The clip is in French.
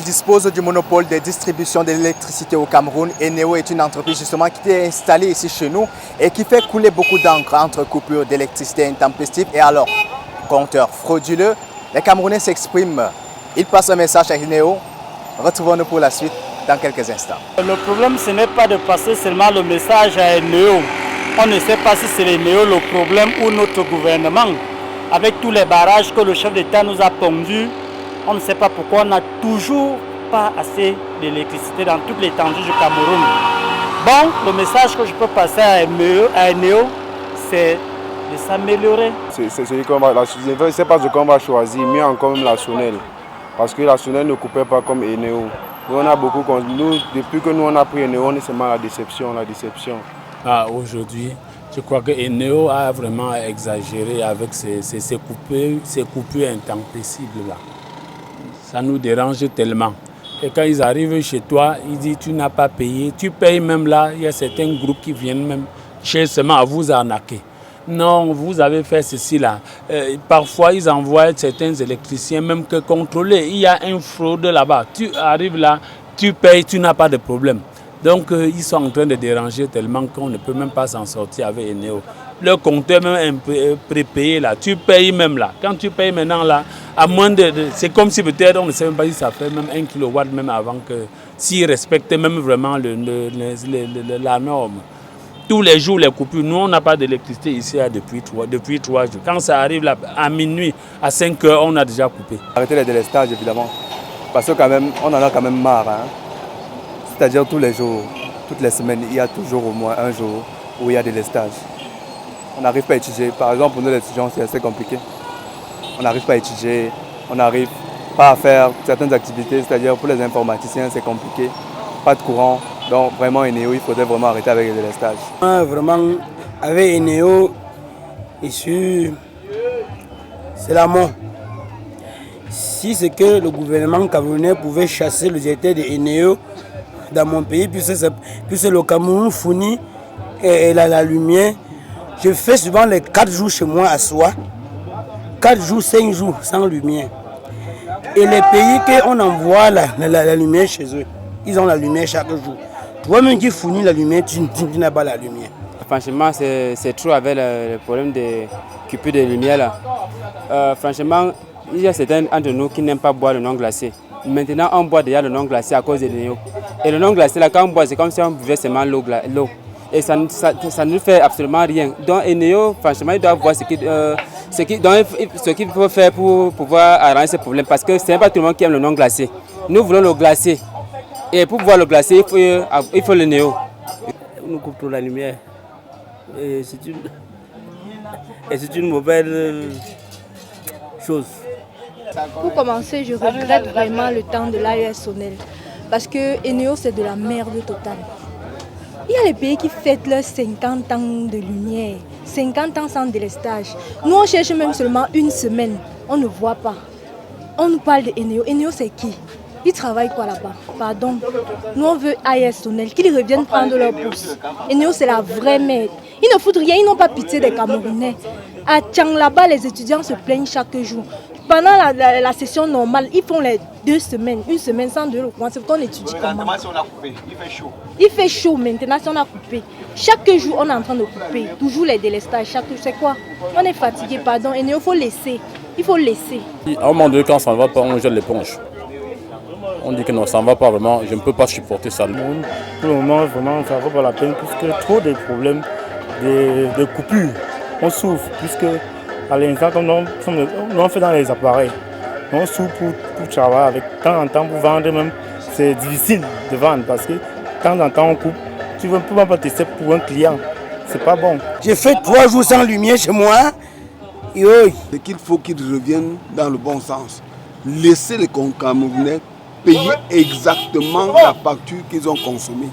dispose du monopole des distributions de l'électricité au Cameroun. Eneo est une entreprise justement qui est installée ici chez nous et qui fait couler beaucoup d'encre entre coupures d'électricité intempestives et alors compteurs frauduleux. Les Camerounais s'expriment. Ils passent un message à Eneo. Retrouvons-nous pour la suite dans quelques instants. Le problème, ce n'est pas de passer seulement le message à Eneo. On ne sait pas si c'est Eneo le problème ou notre gouvernement. Avec tous les barrages que le chef d'État nous a pondus, on ne sait pas pourquoi on n'a toujours pas assez d'électricité dans toute l'étendue du Cameroun. Bon, le message que je peux passer à Eneo, c'est de s'améliorer. C'est pas ce qu'on va choisir, mieux encore même la Sonel. Parce que la Sonel ne coupait pas comme Eneo. Nous, on a beaucoup, depuis que nous on a pris Eneo, on est seulement la déception. Aujourd'hui, je crois que Eneo a vraiment exagéré avec ces coupures intempestives là. Ça nous dérange tellement. Et quand ils arrivent chez toi, ils disent tu n'as pas payé, tu payes même là, il y a certains groupes qui viennent même seulement à vous arnaquer. Non, vous avez fait ceci là. Parfois, ils envoient certains électriciens même que contrôler. Il y a un fraude là-bas. Tu arrives là, tu payes, tu n'as pas de problème. Donc, ils sont en train de déranger tellement qu'on ne peut même pas s'en sortir avec Eneo. Le compteur même prépayé là, tu payes même là. Quand tu payes maintenant là, à moins c'est comme si peut-être on ne sait même pas si ça fait même 1 kilowatt même avant que, s'ils respectent même vraiment la norme. Tous les jours, les coupures. Nous, on n'a pas d'électricité ici depuis 3 jours. Quand ça arrive là, à minuit, à 5 heures, on a déjà coupé. Arrêtez les délestages, évidemment. Parce que quand même, on en a quand même marre. Hein. C'est-à-dire tous les jours, toutes les semaines, il y a toujours au moins un jour où il y a des délestages. On n'arrive pas à étudier. Par exemple, pour nous les étudiants, c'est assez compliqué. On n'arrive pas à étudier, on n'arrive pas à faire certaines activités. C'est-à-dire pour les informaticiens, c'est compliqué. Pas de courant. Donc vraiment, Eneo, il faudrait vraiment arrêter avec les délestages. Vraiment, avec Eneo, ici, c'est la mort. Si c'est que le gouvernement camerounais pouvait chasser le directeur de Eneo dans mon pays, puisque le Cameroun fournit la lumière, je fais souvent les 4 jours chez moi à soi, 4 jours, 5 jours sans lumière. Et les pays qu'on envoie la lumière chez eux, ils ont la lumière chaque jour. Toi-même qui fournis la lumière, tu n'as pas la lumière. Franchement, c'est trop avec le problème de coupure de lumière là. Franchement, il y a certains d'entre nous qui n'aiment pas boire le non glacé. Maintenant, on boit déjà le non glacé à cause de l'Eneo. Et le non glacé, là, quand on boit, c'est comme si on buvait seulement l'eau. Et ça ne fait absolument rien. Donc, Eneo, franchement, il doit voir ce qu'il faut faire pour pouvoir arranger ce problème. Parce que ce n'est pas tout le monde qui aime le non glacé. Nous voulons le glacé. Et pour pouvoir le glacer, il faut le Eneo. Nous coupons la lumière. Et c'est une mauvaise chose. Pour commencer, je regrette vraiment le temps de l'AES Sonel. Parce que Eneo, c'est de la merde totale. Il y a les pays qui fêtent leurs 50 ans de lumière, 50 ans sans délestage. Nous, on cherche même seulement 1 semaine. On ne voit pas. On nous parle de Eneo. Eneo, c'est qui? Ils travaillent quoi là-bas? Pardon. Nous, on veut AES Sonel, qu'ils reviennent prendre leur bourse. Eneo, c'est la vraie merde. Ils ne foutent rien, ils n'ont pas pitié des Camerounais. À Tchang, là-bas, les étudiants se plaignent chaque jour. Pendant la session normale, ils font les 2 semaines, 1 semaine sans de l'eau. C'est qu'on étudie comment. Il fait chaud. Il fait chaud maintenant si on a coupé. Chaque jour, on est en train de couper. Toujours les délestages. Chaque jour, c'est quoi? On est fatigué, pardon. Et il faut laisser. Il faut laisser. À un moment donné, quand ça ne va pas, on jette l'éponge. On dit que non, ça ne va pas vraiment, je ne peux pas supporter ça. Pour le moment, vraiment, ça ne vaut pas la peine puisque trop de problèmes de coupures. On souffre puisque à l'instant, comme on fait dans les appareils, on souffre pour travailler avec temps en temps pour vendre même. C'est difficile de vendre parce que de temps en temps on coupe. Tu ne peux pas tester pour un client. C'est pas bon. J'ai fait 3 jours sans lumière chez moi. C'est qu'il faut qu'ils reviennent dans le bon sens. Laisser les Camerounais payer exactement la facture qu'ils ont consommée.